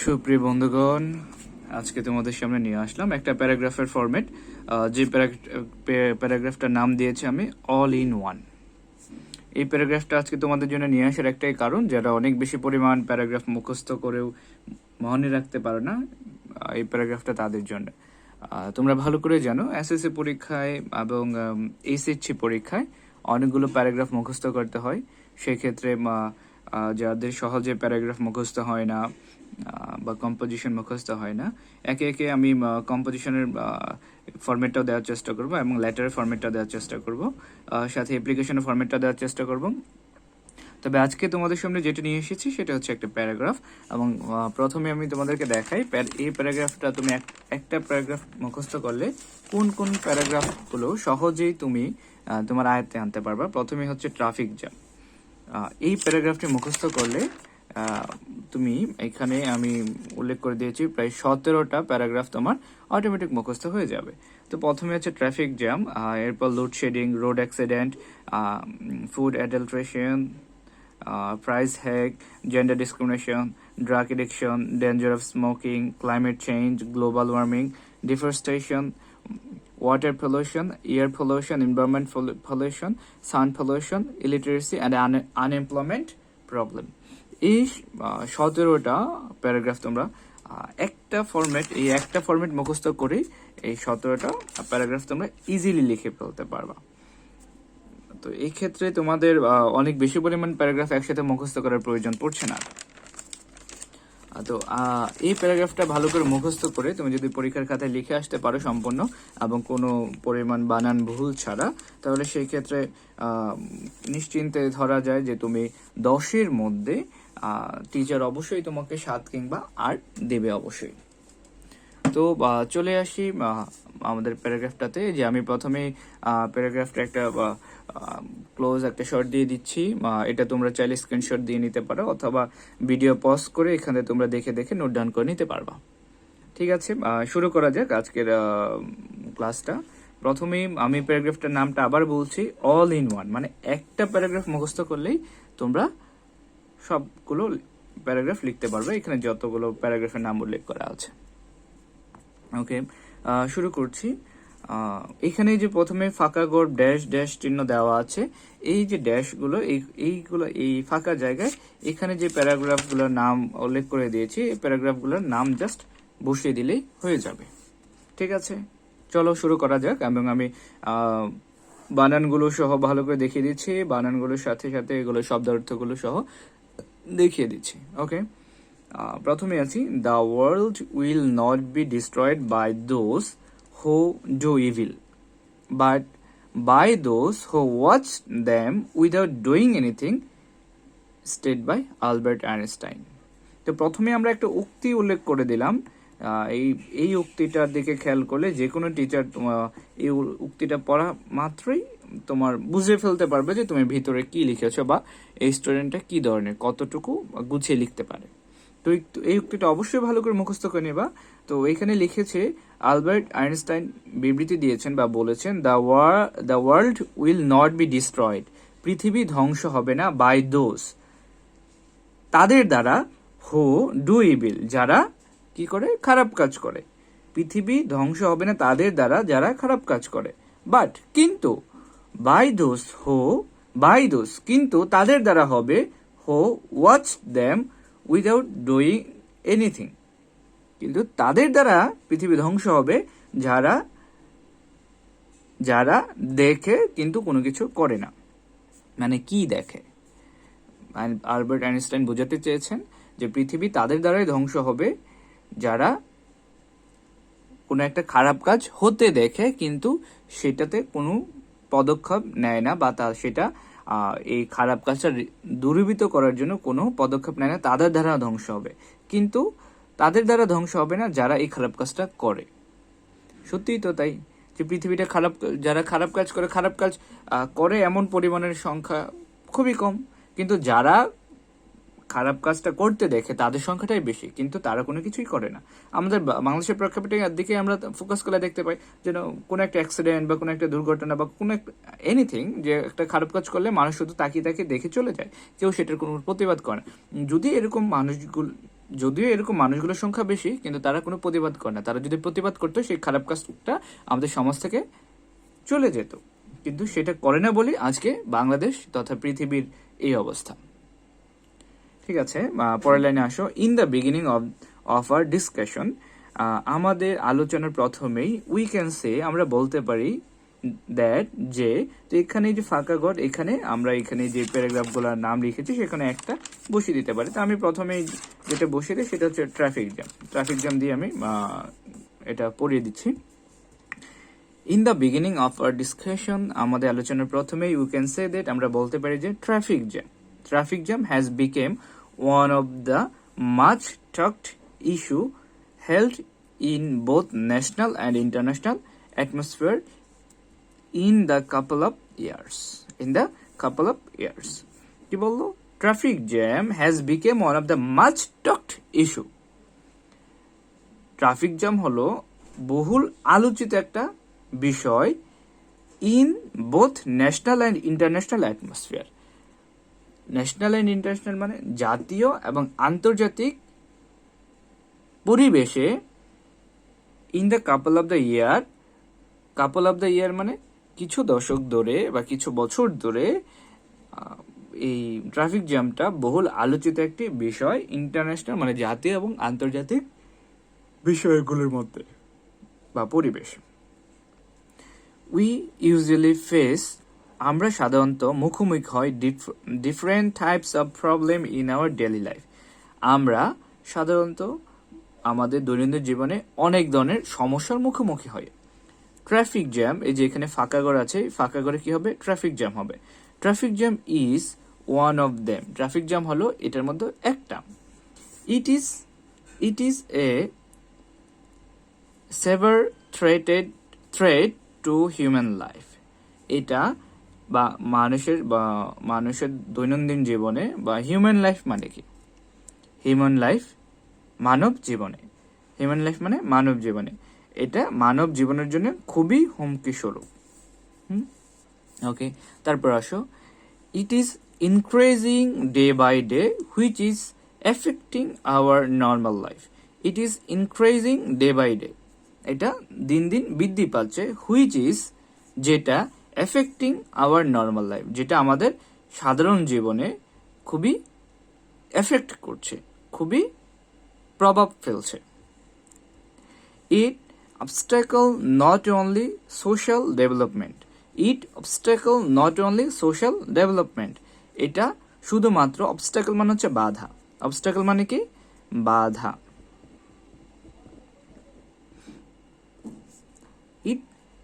সুপ্রিয় বন্ধুগণ, আজকে তোমাদের সামনে নিয়ে আসলাম একটা প্যারাগ্রাফের ফরম্যাট। যে প্যারাগ্রাফটার নাম দিয়েছি আমি অল ইন ওয়ান। এই প্যারাগ্রাফটা আজকে তোমাদের জন্য নিয়ে আসার একটাই কারণ, যারা অনেক বেশি পরিমাণ প্যারাগ্রাফ মুখস্থ করেও মনে রাখতে পারো না, এই প্যারাগ্রাফটা তাদের জন্য। তোমরা ভালো করে জানো, এসএসসি পরীক্ষায় এবং এইচএসসি পরীক্ষায় অনেকগুলো প্যারাগ্রাফ মুখস্থ করতে হয়। সেক্ষেত্রে যাদের সহজে প্যারাগ্রাফ মুখস্থ হয় না বা কম্পোজিশন মুখস্থ হয় না, একে একে আমি কম্পোজিশনের ফরম্যাটটাও দেওয়ার চেষ্টা করব এবং লেটারের ফরম্যাটটা দেওয়ার চেষ্টা করব, সাথে অ্যাপ্লিকেশনের ফরম্যাটটা দেওয়ার চেষ্টা করব। তবে আজকে তোমাদের সামনে যেটা নিয়ে এসেছি সেটা হচ্ছে একটা প্যারাগ্রাফ, এবং প্রথমে আমি তোমাদেরকে দেখাই এই প্যারাগ্রাফটা তুমি একটা প্যারাগ্রাফ মুখস্থ করলে কোন কোন প্যারাগ্রাফগুলো সহজেই তুমি তোমার আয়ত্তে আনতে পারবা। প্রথমে হচ্ছে ট্রাফিক জ্যাম। এই প্যারাগ্রাফটি মুখস্থ করলে তুমি এখানে আমি উল্লেখ করে দিয়েছি প্রায় 17টা প্যারাগ্রাফ তোমার অটোমেটিক মুখস্থ হয়ে যাবে। তো প্রথমে হচ্ছে ট্রাফিক জ্যাম, এরপর load shedding, road accident, food adulteration, price hack, gender discrimination, drug addiction, danger of smoking, climate change, global warming, deforestation, water pollution, air pollution, environment pollution, sun pollution, illiteracy and unemployment problem. এই 17টা paragraph তোমরা একটা format মুখস্থ করে এই 17টা paragraph তোমরা easily লিখে ফেলতে পারবা। তো এই ক্ষেত্রে তোমাদের অনেক বেশি পরিমাণ প্যারাগ্রাফ একসাথে মুখস্থ করার প্রয়োজন পড়ছে না। তো এই প্যারাগ্রাফটা ভালো করে মুখস্থ করে তুমি যদি পরীক্ষার খাতায় লিখে আসতে পারো সম্পূর্ণ এবং কোনো পরিমাণ বানান ভুল ছাড়া, তাহলে সেই ক্ষেত্রে নিশ্চিন্তে ধরা যায় যে তুমি 10-এর মধ্যে টিচার অবশ্যই তোমাকে 7 কিংবা 8 দেবে অবশ্যই। তো চলে আসি আমাদের প্যারাগ্রাফটাতে, যে আমি প্রথমে প্যারাগ্রাফটা একটা ক্লোজ একটা শর্ট দিয়ে দিচ্ছি। এটা তোমরা চাইলে স্ক্রিনশট দিয়ে নিতে পারো অথবা ভিডিও পজ করে এখানে তোমরা দেখে দেখে নোট ডাউন করে নিতে পারবা। ঠিক আছে, শুরু করা যাক আজকের ক্লাসটা। প্রথমেই আমি প্যারাগ্রাফটার নামটা আবার বলছি, অল ইন ওয়ান। মানে একটা প্যারাগ্রাফ মুখস্থ করলেই তোমরা সবগুলো প্যারাগ্রাফ লিখতে পারবে। এখানে যতগুলো প্যারাগ্রাফের নাম উল্লেখ করা আছে। ওকে, শুরু করছি। এখানে যে প্রথমে ফাঁকা গড় ড্যাশ ড্যাশ চিহ্ন দেওয়া আছে, এই যে ড্যাশগুলো এইগুলো এই ফাঁকা জায়গায় এখানে যে প্যারাগ্রাফগুলোর নাম উল্লেখ করে দিয়েছি, এই প্যারাগ্রাফগুলোর নাম জাস্ট বসিয়ে দিলেই হয়ে যাবে। ঠিক আছে, চলো শুরু করা যাক। এবং আমি বানানগুলো সহ ভালো করে দেখিয়ে দিচ্ছি, বানানগুলোর সাথে সাথে এগুলো শব্দার্থগুলো সহ দেখিয়ে দিচ্ছি। ওকে, প্রথমে আছি, the world will not be destroyed by those who do evil, but by those who watch them without doing anything, stated by Albert Einstein. তো প্রথমে আমরা একটা উক্তি উল্লেখ করে দিলাম। এই উক্তিটার দিকে খেয়াল করলে যে কোনো টিচার এই উক্তিটা পড়া মাত্রই তোমার বুঝে ফেলতে পারবে যে তুমি ভিতরে কি লিখেছো বা এই স্টুডেন্টটা কি ধরনের, কতটুকু গুছিয়ে লিখতে পারে। তো এই উক্তিটা অবশ্যই ভালো করে মুখস্থ করে নেবা। তো এখানে লিখেছে, আলবার্ট আইনস্টাইন বিবৃতি দিয়েছেন বা বলেছেন, the world will not be destroyed, পৃথিবী ধ্বংস হবে না, বাই দোজ, তাদের দ্বারা, হু ডু ইভিল, যারা কি করে, খারাপ কাজ করে। পৃথিবী ধ্বংস হবে না তাদের দ্বারা যারা খারাপ কাজ করে, বাট কিন্তু, বাই দোজ কিন্তু তাদের দ্বারা হবে, who watch them without doing anything, কিন্তু তাদের দ্বারা পৃথিবী ধ্বংস হবে যারা দেখে কিন্তু কোনো কিছু করে না। মানে কি দেখে? আলবার্ট আইনস্টাইন বোঝাতে চেয়েছেন যে পৃথিবী তাদের দ্বারাই ধ্বংস হবে যারা কোনো একটা খারাপ কাজ হতে দেখে কিন্তু সেটাতে কোনো পদক্ষেপ নেয় না, বা সেটা এই খারাপ কাজটা দূরীভূত করার জন্য কোনো পদক্ষেপ নেয় না, তাদের দ্বারা ধ্বংস হবে। কিন্তু তাদের দ্বারা ধ্বংস হবে না যারা এই খারাপ কাজটা করে। সত্যিই তো তাই, যে পৃথিবীটা যারা খারাপ কাজ করে এমন পরিমাণের সংখ্যা খুবই কম, কিন্তু যারা খারাপ কাজটা করতে দেখে তাদের সংখ্যাটাই বেশি, কিন্তু তারা কোনো কিছুই করে না। আমাদের বাংলাদেশের প্রেক্ষাপটের দিকে আমরা ফোকাস করে দেখতে পাই যেন কোনো একটা অ্যাক্সিডেন্ট বা কোনো একটা দুর্ঘটনা বা কোনো একটা এনিথিং, যে একটা খারাপ কাজ করলে মানুষ শুধু তাকিয়ে দেখে চলে যায়, কেউ সেটার কোনো প্রতিবাদ করে না। যদি এরকম মানুষগুলো যদিও এরকম মানুষগুলোর সংখ্যা বেশি, কিন্তু তারা কোনো প্রতিবাদ করে না। তারা যদি প্রতিবাদ করতো, সেই খারাপ কাজটা আমাদের সমাজ থেকে চলে যেত, কিন্তু সেটা করে না বলে আজকে বাংলাদেশ তথা পৃথিবীর এই অবস্থা। ঠিক আছে, পরের লাইনে আসো। In the beginning of our discussion, আমাদের আলোচনার প্রথমেই উই ক্যান সে, আমরা বলতে পারি দ্যাট, যে, তো এখানে যে ফাঁকা ঘর, এখানে আমরা এখানে যে প্যারাগ্রাফগুলোর নাম লিখেছি সেখানে একটা বসিয়ে দিতে পারি। তো আমি প্রথমেই যেটা বসিয়ে দিই সেটা হচ্ছে ট্রাফিক জ্যাম। ট্রাফিক জ্যাম দিয়ে আমি এটা পড়িয়ে দিচ্ছি। In the beginning of our discussion, আমাদের আলোচনার প্রথমেই উই ক্যান সে দ্যাট, আমরা বলতে পারি যে traffic jam has became one of the much talked issue held in both national and international atmosphere in the couple of years. কি বললো? Traffic jam has became one of the much talked issue. Traffic jam হলো বহুল আলোচিত একটা বিষয় in both national and international atmosphere. National and international মানে জাতীয় এবং আন্তর্জাতিক পরিবেশে, in the couple of the year মানে কিছু দশক ধরে বা কিছু বছর ধরে এই ট্রাফিক জ্যামটা বহুল আলোচিত একটি বিষয় ইন্টারন্যাশনাল মানে জাতীয় এবং আন্তর্জাতিক বিষয়গুলোর মধ্যে বা পরিবেশ। উই ইউজুয়ালি ফেস, আমরা সাধারণত মুখোমুখি হয় different types of problem in our daily life. আমরা সাধারণত আমাদের দৈনন্দিন জীবনে অনেক ধরনের সমস্যার মুখোমুখি হয়। ট্রাফিক জ্যাম, এই যে এখানে ফাঁকা ঘর আছে, ফাঁকা ঘরে কি হবে? ট্রাফিক জ্যাম হবে। Traffic jam is one of them, traffic jam হলো এটার মধ্যে একটা। It is a severe threat to human life, এটা মানুষের দৈনন্দিন জীবনে বা হিউম্যান লাইফ মানে কি? হিউম্যান লাইফ মানব জীবনে, এটা মানব জীবনের জন্য খুবই হুমকি স্বরূপ। ওকে, তারপর আসো। It is increasing day by day which is affecting our normal life. It is increasing day by day, এটা দিন দিন বৃদ্ধি পাচ্ছে। হুইচ ইজ, যেটা, এফেক্টিং আওয়ার নর্মাল লাইফ, যেটা আমাদের সাধারণ জীবনে খুবই এফেক্ট করছে, খুবই প্রভাব ফেলছে। It obstacle not only social development, এটা শুধুমাত্র, অবস্টাকল মানে হচ্ছে বাধা, অবস্টাকল মানে কি? বাধা।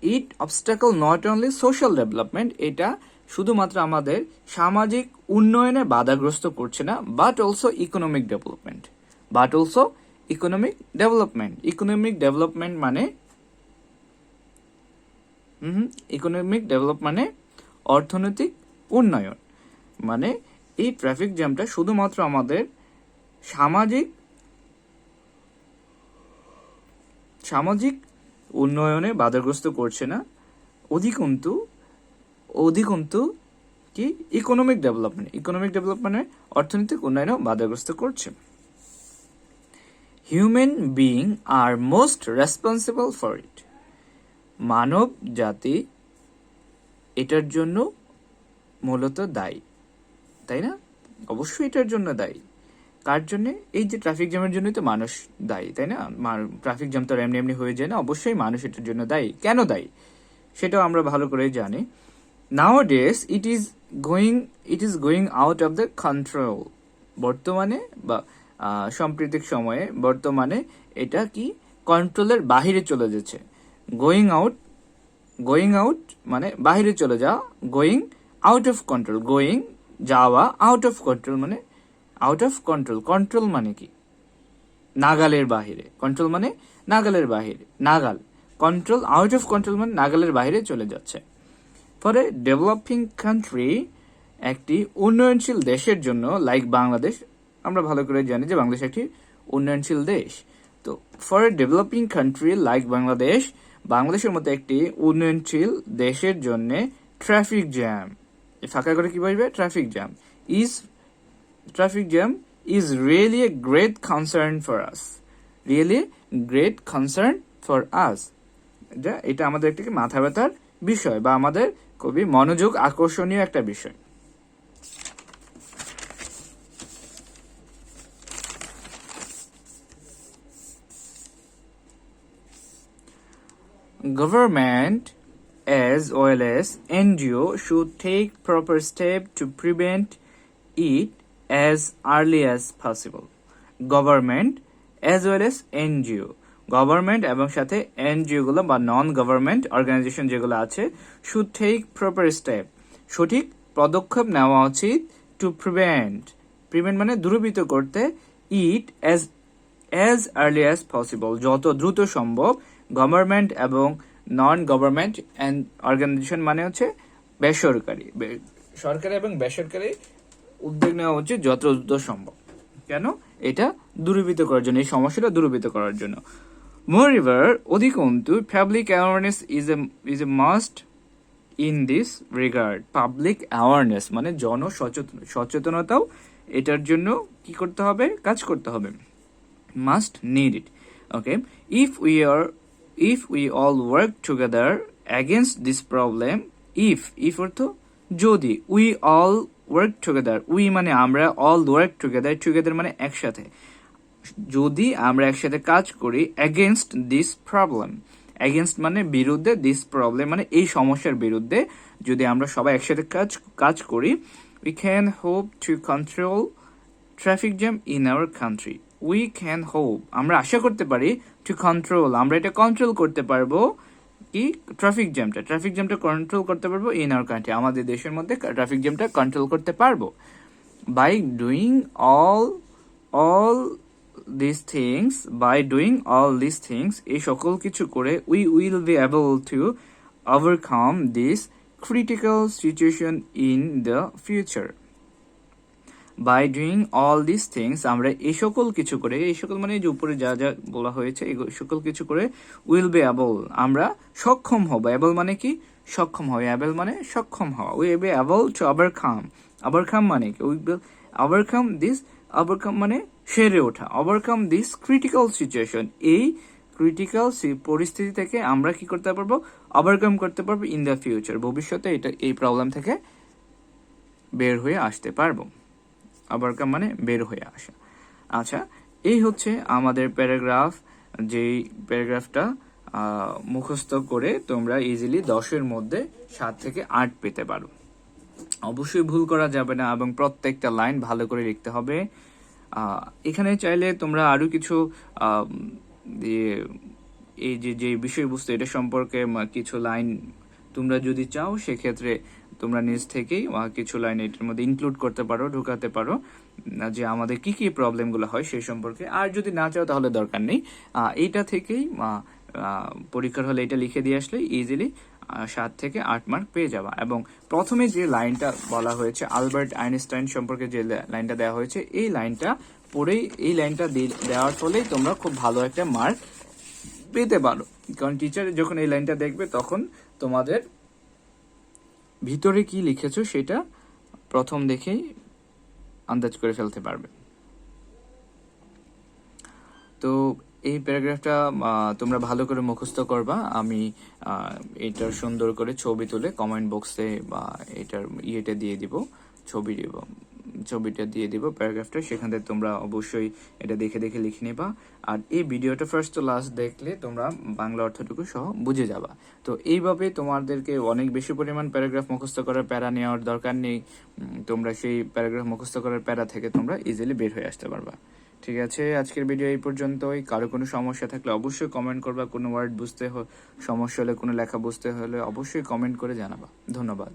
It obstacle not only social development, এটা শুধুমাত্র আমাদের সামাজিক উন্নয়নে বাধাগ্রস্ত করছে না, but also economic development. Economic development মানে অর্থনৈতিক উন্নয়ন। মানে এই ট্রাফিক জ্যামটা শুধুমাত্র আমাদের সামাজিক উন্নয়নে বাধাগ্রস্ত করছে না, অধিকন্তু কি? ইকোনমিক ডেভেলপমেন্টে অর্থনৈতিক উন্নয়নেও বাধাগ্রস্ত করছে। Human being are most responsible for it, মানব জাতি এটার জন্য মূলত দায়ী, তাই না? অবশ্যই এটার জন্য দায়ী। কার জন্য? এই যে ট্রাফিক জ্যামের জন্যই তো মানুষ দায়ী, তাই না? ট্রাফিক জ্যাম তো এমনি হয়ে যায় না, অবশ্যই মানুষ এটার জন্য দায়ী। কেন দায়ী সেটাও আমরা ভালো করে জানি। নাওয়াডেজ it is going out of the control, বর্তমানে বা সাম্প্রতিক সময়ে বর্তমানে এটা কি? কন্ট্রোলের বাহিরে চলে যাচ্ছে। গোয়িং আউট মানে বাহিরে চলে যাওয়া, going out of control, going যাওয়া, আউট অফ কন্ট্রোল মানে আউট অফ কন্ট্রোল মানে কি? নাগালের বাহিরে। কন্ট্রোল মানে নাগালের বাহিরে, কন্ট্রোল, আউট অফ কন্ট্রোল মানে নাগালের বাহিরে চলে যাচ্ছে। ফলে ডেভেলপিং কান্ট্রি, একটি উন্নয়নশীল দেশের জন্য, লাইক বাংলাদেশ, আমরা ভালো করে জানি যে বাংলাদেশ একটি উন্নয়নশীল দেশ। তো for a developing country like বাংলাদেশের মতো একটি উন্নয়নশীল দেশের জন্য ফাঁকা করে কি বলবে? Traffic jam is really a great concern for us. Really great concern for us. এটা আমাদের একটি মাথা ব্যথার বিষয় বা আমাদের খুবই মনোযোগ আকর্ষণীয় একটা বিষয়। Government as well as NGO should take proper step to prevent it as early as possible. Government as well as NGO, government এবং সাথে এনজিও গুলো বা নন গভর্নমেন্ট অর্গানাইজেশন যেগুলো আছে শুড টেক প্রপার স্টেপ, সঠিক পদক্ষেপ নেওয়া উচিত টু প্রিভেন্ট মানে দূরীভূত করতে, it as early as possible, যত দ্রুত সম্ভব। গভর্নমেন্ট এবং নন গভর্নমেন্ট অর্গানাইজেশন মানে হচ্ছে বেসরকারি, সরকারি এবং বেসরকারি উদ্যোগ নেওয়া উচিত যত দ্রুত সম্ভব। কেন? এটা দূরীভূত করার জন্য, এই সমস্যাটা দূরীভূত করার জন্য। Moreover, অধিকন্তু public awareness is a must in this regard. Public awareness মানে সচেতনতাও এটার জন্য কি করতে হবে? কাজ করতে হবে। Must need it. Okay, if we all work together against this problem, if অর্থ যদি, we all work together, we মানে আমরা, all work together মানে একসাথে, যদি আমরা একসাথে কাজ করি, against this problem, against মানে বিরুদ্ধে, this problem মানে এই সমস্যার বিরুদ্ধে যদি আমরা সবাই একসাথে কাজ করি, we can hope to control traffic jam in our country. We can hope আমরা আশা করতে পারি, to control আমরা এটা কন্ট্রোল করতে পারবো, কি ট্রাফিক জ্যামটা কন্ট্রোল করতে পারবো in our country, আমাদের দেশের মধ্যে ট্রাফিক জ্যামটা কন্ট্রোল করতে পারবো। by doing all these things, এই সকল কিছু করে, we will be able to overcome this critical situation in the future. By doing all these things, আমরা এই সকল কিছু করে, এই সকল মানে যে উপরে যা যা বলা হয়েছে এই সকল কিছু করে, will be able আমরা সক্ষম হব। able মানে কি? সক্ষম হয়। able মানে সক্ষম হওয়া। we will be able to overcome মানে কি? we will overcome মানে সেরে ওঠা। overcome this critical situation, এই ক্রিটিক্যাল পরিস্থিতি থেকে আমরা কি করতে পারবো? ওভারকাম করতে পারবো ইন দ্য ফিউচার, ভবিষ্যতে এই প্রবলেম থেকে বের হয়ে আসতে পারবো। ওভারকাম মানে বের হয়ে আসা। আচ্ছা, এই হচ্ছে আমাদের প্যারাগ্রাফ। যেই প্যারাগ্রাফটা মুখস্থ করে তোমরা ইজিলি 10-এর মধ্যে 7 থেকে 8 পেতে পারো। অবশ্যই ভুল করা যাবে না এবং প্রত্যেকটা লাইন ভালো করে লিখতে হবে। এখানে চাইলে তোমরা আরো কিছু এই যে বিষয়বস্তু এটা সম্পর্কে কিছু লাইন তোমরা যদি চাও, সেক্ষেত্রে তোমরা নিজ থেকেই কিছু লাইন এটার মধ্যে ইনক্লুড করতে পারো, ঢুকাতে পারো, যে আমাদের কি কি প্রবলেমগুলো হয় সেই সম্পর্কে। আর যদি না চাও তাহলে দরকার নেই, এইটা থেকেই পরীক্ষার হলে এটা লিখে দিয়ে আসলে ইজিলি 7 থেকে 8 মার্ক পেয়ে যাবা। এবং প্রথমে যে লাইনটা বলা হয়েছে আলবার্ট আইনস্টাইন সম্পর্কে যে লাইনটা দেওয়া হয়েছে, এই লাইনটা পড়েই, এই লাইনটা দেওয়ার ফলেই তোমরা খুব ভালো একটা মার্ক পেতে পারো। কারণ টিচার যখন এই লাইনটা দেখবে তখন তোমাদের ভিতরে কি লিখেছো সেটা প্রথম দেখেই আন্দাজ করে ফেলতে পারবে। তো এই প্যারাগ্রাফটা তোমরা ভালো করে মুখস্থ করবা। আমি এটার সুন্দর করে ছবি তুলে কমেন্ট বক্সে বা এটার ইয়েটা দিয়ে দিব, ছবিটা দিয়ে দিব প্যারাগ্রাফটা, সেখান থেকে তোমরা অবশ্যই এটা দেখে দেখে লিখে নেবা। আর এই ভিডিওটা ফার্স্ট টু লাস্ট দেখলে তোমরা বাংলা অর্থটুকু সহ বুঝে যাবা। তো এইভাবে তোমাদেরকে অনেক বেশি পরিমাণ প্যারাগ্রাফ মুখস্থ করার প্যারা নেওয়ার দরকার নেই। তোমরা সেই প্যারাগ্রাফ মুখস্থ করার প্যারা থেকে তোমরা ইজিলি বের হয়ে আসতে পারবা। ঠিক আছে, আজকের ভিডিও এই পর্যন্তই। কারো কোনো সমস্যা থাকলে অবশ্যই কমেন্ট করবা। কোনো ওয়ার্ড বুঝতে সমস্যা হলে, কোনো লেখা বুঝতে হলে অবশ্যই কমেন্ট করে জানাবা। ধন্যবাদ।